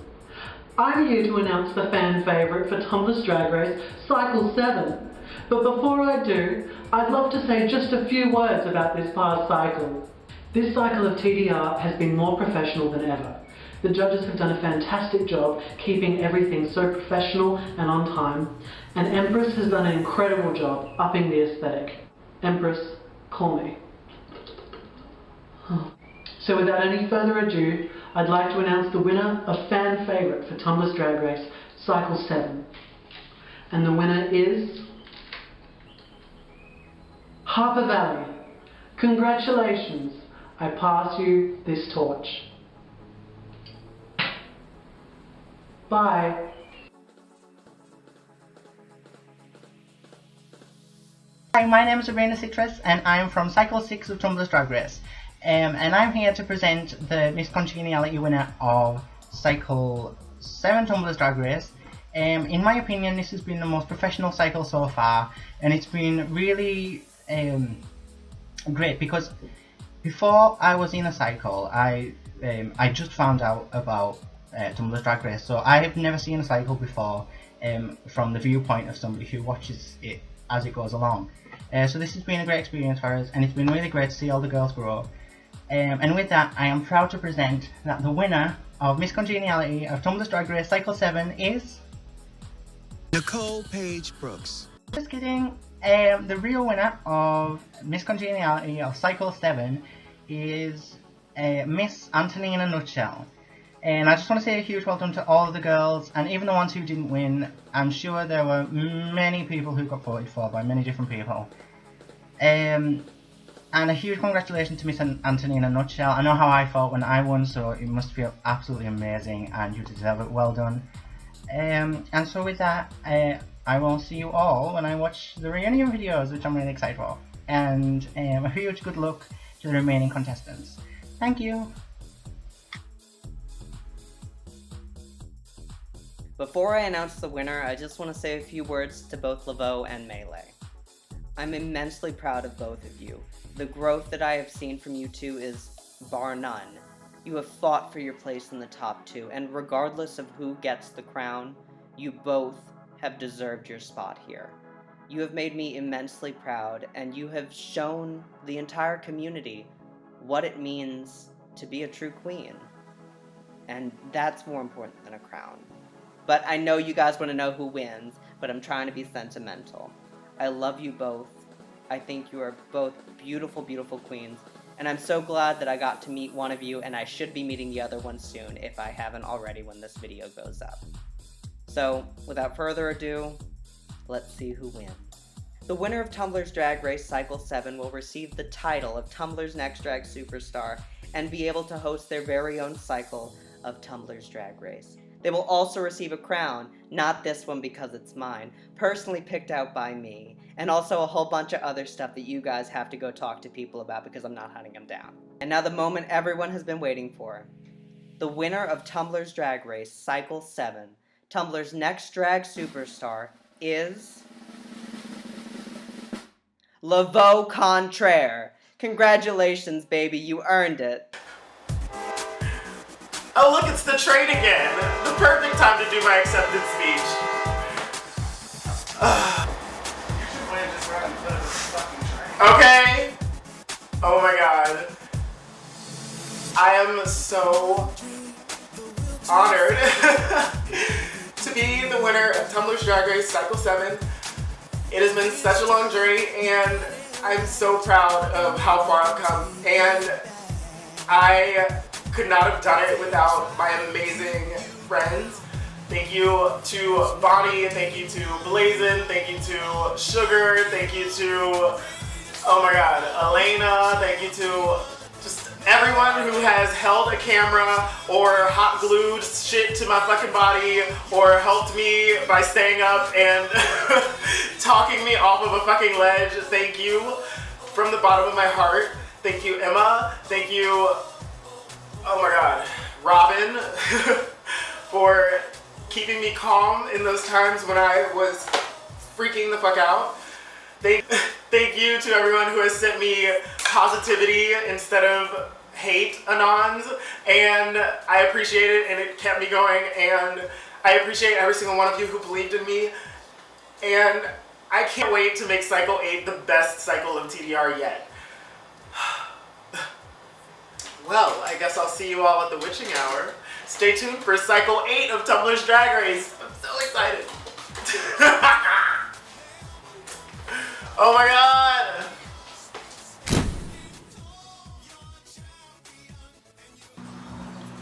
I'm here to announce the fan favourite for Tumblr's Drag Race Cycle 7. But before I do, I'd love to say just a few words about this past cycle. This cycle of TDR has been more professional than ever. The judges have done a fantastic job keeping everything so professional and on time, and Empress has done an incredible job upping the aesthetic. Empress, call me. So without any further ado, I'd like to announce the winner of fan favourite for Tumblr's Drag Race Cycle 7. And the winner is Harper Valley. Congratulations, I pass you this torch. Bye.
Hi, my name is Sabrina Citrus and I'm from Cycle 6 of Tumblr's Drag Race. And I'm here to present the Miss Congeniality winner of Cycle 7 Tumblr's Drag Race. In my opinion, this has been the most professional cycle so far, and it's been really great because before I was in a cycle, I just found out about Tumblr's Drag Race, so I have never seen a cycle before from the viewpoint of somebody who watches it as it goes along. So this has been a great experience for us, and it's been really great to see all the girls grow. And with that, I am proud to present that the winner of Miss Congeniality of Tumblr's Drag Race Cycle 7 is
Nicole Paige Brooks.
Just kidding. The real winner of Miss Congeniality of Cycle 7 is Miss Antonina Nutshell. And I just want to say a huge well done to all of the girls, and even the ones who didn't win. I'm sure there were many people who got voted for by many different people. And a huge congratulations to Miss Anthony in a nutshell. I know how I felt when I won, so it must feel absolutely amazing, and you deserve it. Well done. And so with that, I will see you all when I watch the reunion videos, which I'm really excited for. And a huge good luck to the remaining contestants. Thank you.
Before I announce the winner, I just want to say a few words to both Lavo and Melee. I'm immensely proud of both of you. The growth that I have seen from you two is bar none. You have fought for your place in the top 2, and regardless of who gets the crown, you both have deserved your spot here. You have made me immensely proud, and you have shown the entire community what it means to be a true queen. And that's more important than a crown. But I know you guys want to know who wins, but I'm trying to be sentimental. I love you both. I think you are both beautiful, beautiful queens, and I'm so glad that I got to meet one of you, and I should be meeting the other one soon if I haven't already when this video goes up. So, without further ado, let's see who wins. The winner of Tumblr's Drag Race Cycle 7 will receive the title of Tumblr's Next Drag Superstar and be able to host their very own cycle of Tumblr's Drag Race. They will also receive a crown, not this one because it's mine, personally picked out by me, and also a whole bunch of other stuff that you guys have to go talk to people about because I'm not hunting them down. And now the moment everyone has been waiting for. The winner of Tumblr's Drag Race Cycle 7, Tumblr's Next Drag Superstar, is Lavo Contra. Congratulations, baby, you earned it.
Oh look, it's the train again! The perfect time to do my acceptance speech. Okay? Oh my god. I am so honored to be the winner of Tumblr's Drag Race Cycle 7. It has been such a long journey, and I'm so proud of how far I've come. And I could not have done it without my amazing friends. Thank you to Bonnie, thank you to Blazin, thank you to Sugar, thank you to, oh my god, Elena, thank you to just everyone who has held a camera or hot glued shit to my fucking body or helped me by staying up and talking me off of a fucking ledge. Thank you from the bottom of my heart. Thank you, Emma. Thank you, oh my god, Robin, for keeping me calm in those times when I was freaking the fuck out. Thank you to everyone who has sent me positivity instead of hate anons, and I appreciate it, and it kept me going, and I appreciate every single one of you who believed in me, and I can't wait to make Cycle 8 the best cycle of TDR yet. Well, I guess I'll see you all at the witching hour. Stay tuned for Cycle 8 of Tumblr's Drag Race. I'm so excited. Oh my god!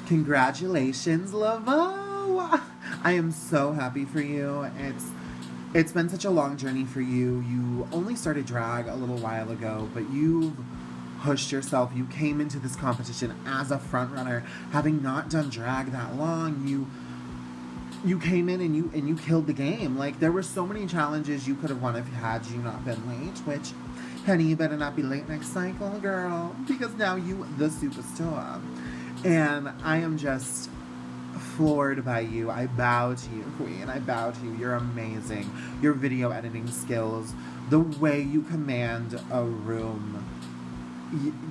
Congratulations, Lavo! I am so happy for you. It's been such a long journey for you. You only started drag a little while ago, but you've pushed yourself. You came into this competition as a front runner, having not done drag that long. You came in and you killed the game. Like, there were so many challenges you could have won if had you not been late, which, honey, you better not be late next cycle, girl, because now you the superstar. And I am just floored by you. I bow to you, queen. I bow to you. You're amazing. Your video editing skills, the way you command a room.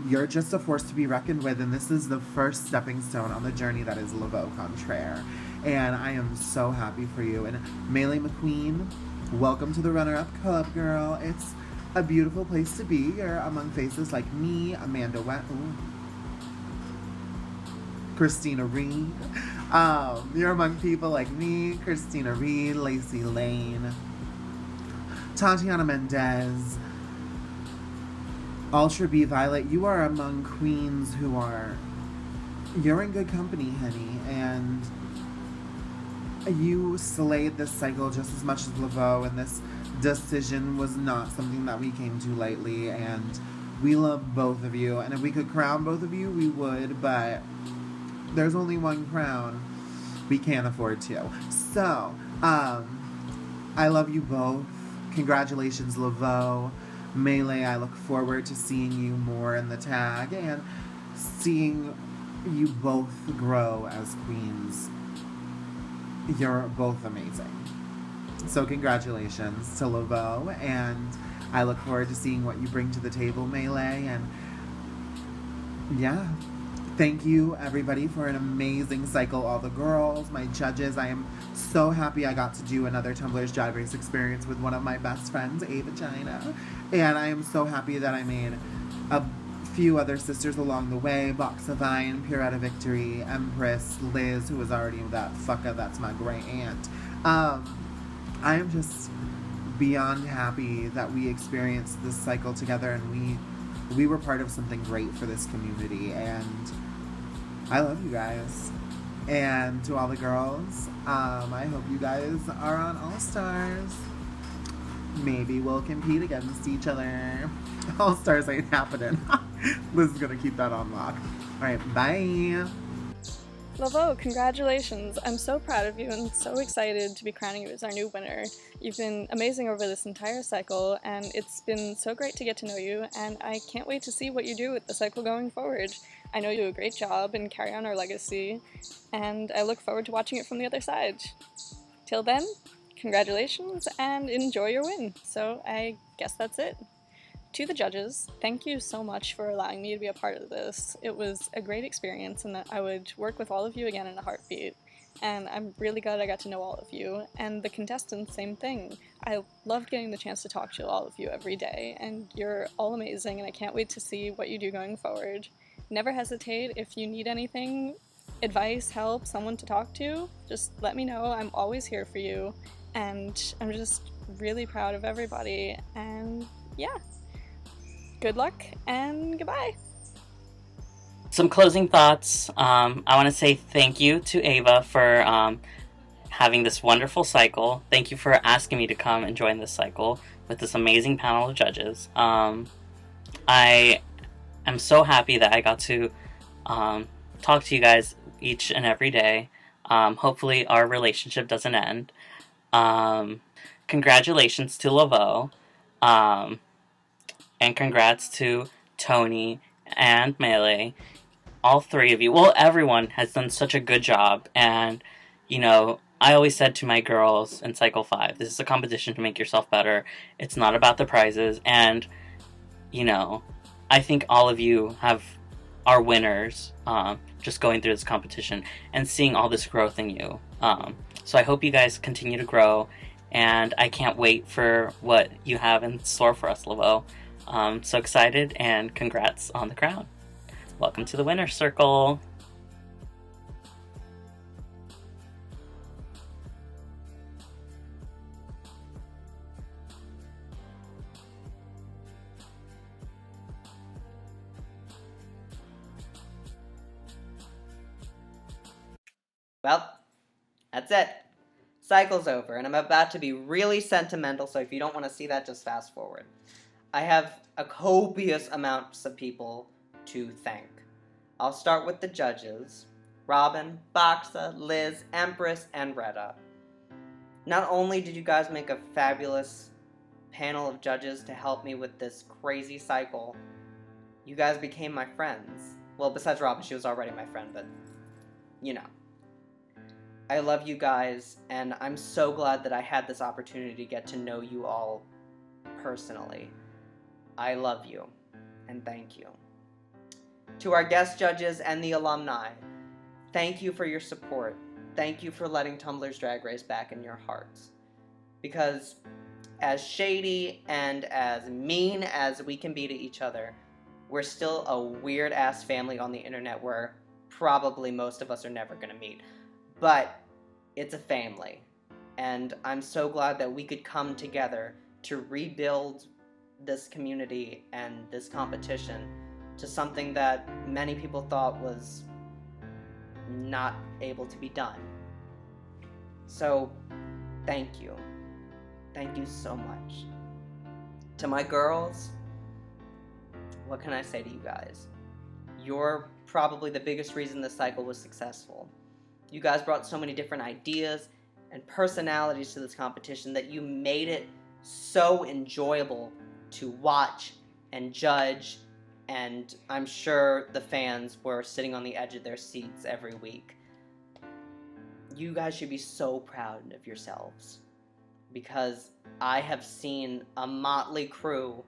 You're just a force to be reckoned with, and this is the first stepping stone on the journey that is Lavo Contra. And I am so happy for you. And Melee McQueen, welcome to the runner-up club, girl. It's a beautiful place to be. You're among faces like me, Amanda Wet, Christina Reed. You're among people like me, Christina Reed, Lacey Lane, Tatiana Mendez, Ultra B Violet. You are among queens who are, you're in good company, honey, and you slayed this cycle just as much as Lavo, and this decision was not something that we came to lightly, and We love both of you, and if we could crown both of you, we would, but there's only one crown. We can't afford to. So, I love you both. Congratulations, Lavo. Melee, I look forward to seeing you more in the tag and seeing you both grow as queens. You're both amazing. So congratulations to Lavo, and I look forward to seeing what you bring to the table, Melee, and yeah. Thank you, everybody, for an amazing cycle. All the girls, my judges. I am so happy I got to do another Tumblr's Drag Race experience with one of my best friends, Ava China. And I am so happy that I made a few other sisters along the way. Boxavine, Puretta Victory, Empress, Liz, who was already that fucker, that's my great aunt. I am just beyond happy that we experienced this cycle together, and we were part of something great for this community, and I love you guys. And to all the girls, I hope you guys are on All Stars. Maybe we'll compete against each other. All Stars ain't happening. Liz is gonna keep that on lock. Alright, bye.
Lavo, congratulations. I'm so proud of you and so excited to be crowning you as our new winner. You've been amazing over this entire cycle, and it's been so great to get to know you, and I can't wait to see what you do with the cycle going forward. I know you do a great job and carry on our legacy, and I look forward to watching it from the other side. Till then, congratulations and enjoy your win. So I guess that's it. To the judges, thank you so much for allowing me to be a part of this. It was a great experience, and I would work with all of you again in a heartbeat. And I'm really glad I got to know all of you. And the contestants, same thing. I loved getting the chance to talk to all of you every day, and you're all amazing, and I can't wait to see what you do going forward. Never hesitate if you need anything, advice, help, someone to talk to, just let me know. I'm always here for you, and I'm just really proud of everybody, and yeah. Good luck, and goodbye.
Some closing thoughts. I want to say thank you to Ava for having this wonderful cycle. Thank you for asking me to come and join this cycle with this amazing panel of judges. I am so happy that I got to talk to you guys each and every day. Hopefully our relationship doesn't end. Congratulations to Lavo. And congrats to Tony and Melee. All three of you. Well, everyone has done such a good job. And, you know, I always said to my girls in Cycle 5, this is a competition to make yourself better. It's not about the prizes. And, you know, I think all of you are winners just going through this competition and seeing all this growth in you. So I hope you guys continue to grow. And I can't wait for what you have in store for us, Lavo. So excited, and congrats on the crown. Welcome to the winner's circle.
Well, that's it. Cycle's over, and I'm about to be really sentimental, so if you don't want to see that, just fast forward. I have a copious amounts of people to thank. I'll start with the judges: Robin, Boxa, Liz, Empress, and Retta. Not only did you guys make a fabulous panel of judges to help me with this crazy cycle, you guys became my friends. Well, besides Robin, she was already my friend, but you know. I love you guys, and I'm so glad that I had this opportunity to get to know you all personally. I love you, and thank you. To our guest judges and the alumni, thank you for your support. Thank you for letting Tumblr's Drag Race back in your hearts. Because as shady and as mean as we can be to each other, we're still a weird-ass family on the internet where probably most of us are never gonna meet. But it's a family, and I'm so glad that we could come together to rebuild this community and this competition to something that many people thought was not able to be done. So, thank you. Thank you so much. To my girls, what can I say to you guys? You're probably the biggest reason this cycle was successful. You guys brought so many different ideas and personalities to this competition that you made it so enjoyable to watch and judge, and I'm sure the fans were sitting on the edge of their seats every week. You guys should be so proud of yourselves, because I have seen a motley crew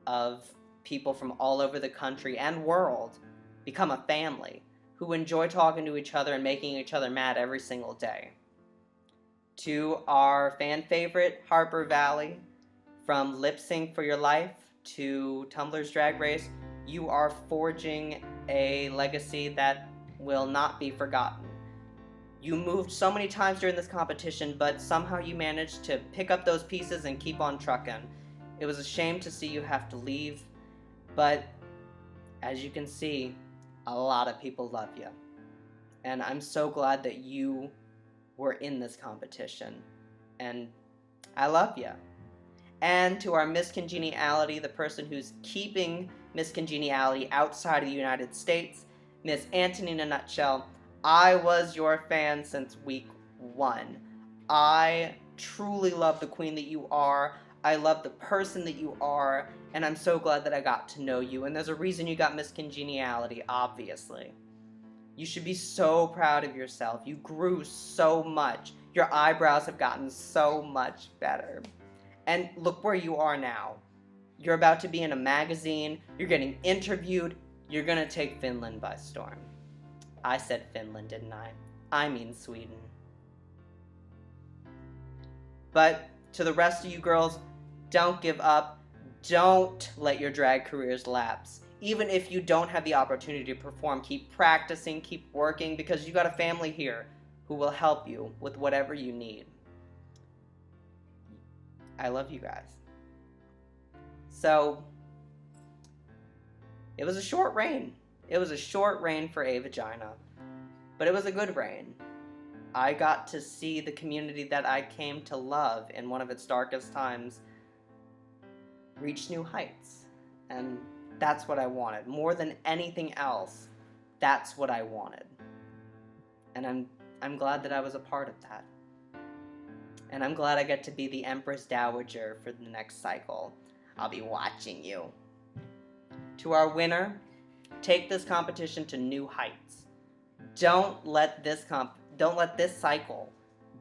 of people from all over the country and world become a family who enjoy talking to each other and making each other mad every single day. To our fan favorite, Harper Valley, from Lip Sync for Your Life to Tumblr's Drag Race, you are forging a legacy that will not be forgotten. You moved so many times during this competition, but somehow you managed to pick up those pieces and keep on trucking. It was a shame to see you have to leave, but as you can see, a lot of people love you. And I'm so glad that you were in this competition. And I love you. And to our Miss Congeniality, the person who's keeping Miss Congeniality outside of the United States, Miss Antonina Nutshell, I was your fan since week 1. I truly love the queen that you are. I love the person that you are, and I'm so glad that I got to know you. And there's a reason you got Miss Congeniality, obviously. You should be so proud of yourself. You grew so much. Your eyebrows have gotten so much better. And look where you are now. You're about to be in a magazine. You're getting interviewed. You're gonna take Finland by storm. I said Finland, didn't I? I mean Sweden. But to the rest of you girls, don't give up. Don't let your drag careers lapse. Even if you don't have the opportunity to perform, keep practicing, keep working, because you got a family here who will help you with whatever you need. I love you guys. So, it was a short reign. It was a short reign for Avagina, but it was a good reign. I got to see the community that I came to love in one of its darkest times reach new heights, and that's what I wanted. More than anything else, that's what I wanted. And I'm glad that I was a part of that. And I'm glad I get to be the Empress Dowager for the next cycle. I'll be watching you. To our winner, take this competition to new heights. Don't let this cycle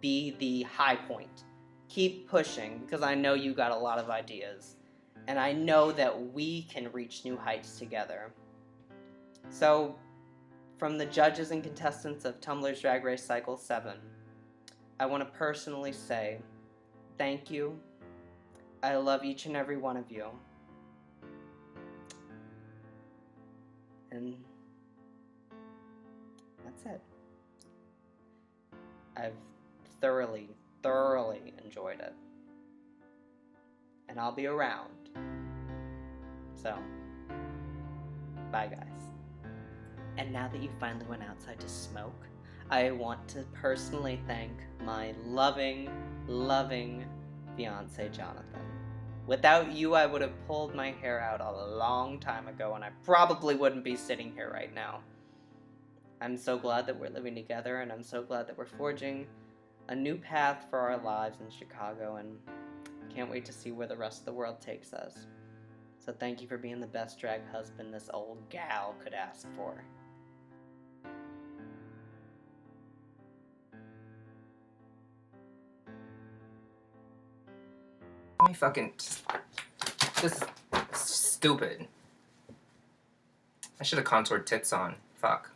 be the high point. Keep pushing, because I know you got a lot of ideas. And I know that we can reach new heights together. So, from the judges and contestants of Tumblr's Drag Race Cycle 7, I want to personally say thank you. I love each and every one of you. And that's it. I've thoroughly enjoyed it. And I'll be around. So, bye guys. And now that you finally went outside to smoke, I want to personally thank my loving fiance, Jonathan. Without you, I would have pulled my hair out a long time ago, and I probably wouldn't be sitting here right now. I'm so glad that we're living together, and I'm so glad that we're forging a new path for our lives in Chicago, and can't wait to see where the rest of the world takes us. So thank you for being the best drag husband this old gal could ask for.
My fucking... This is stupid. I should have contoured tits on. Fuck.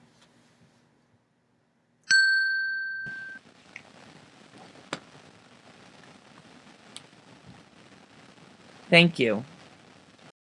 Thank you.